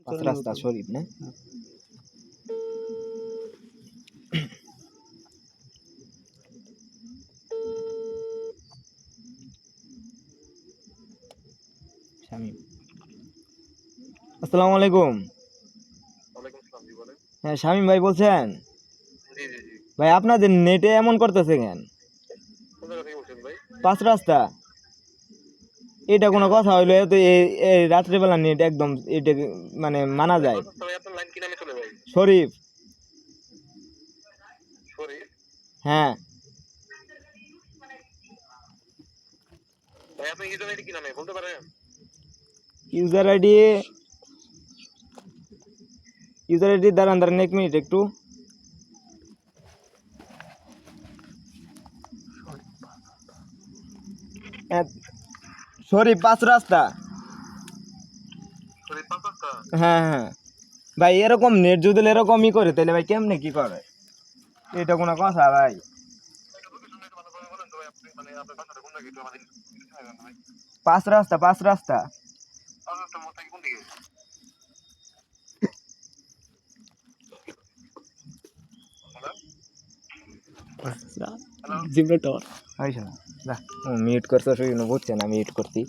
পাঁচ রাস্তা শরীফ না শামীম আসসালামু আলাইকুম হ্যাঁ শামীম ভাই বলছেন ভাই আপনাদের নেটে এমন করতেছে কেন পাঁচ রাস্তা এটা কোনো কথা হইলো এত এই রাত্রেবেলা নেট একদম এটা মানে মানা যায় শরীফ হ্যাঁ ইউজার আইডি দাঁড়ান 1 মিনিট একটু শরীফ পাঁচ রাস্তা হ্যাঁ হ্যাঁ ভাই এরকম নেট যদি এরকমই করে তাহলে ভাই কেমনে কি করে এটা কোনো কথা ভাই পাঁচ রাস্তা জিব্রাল্টার মিউট করতে বুঝছেন আমি মিউট করছি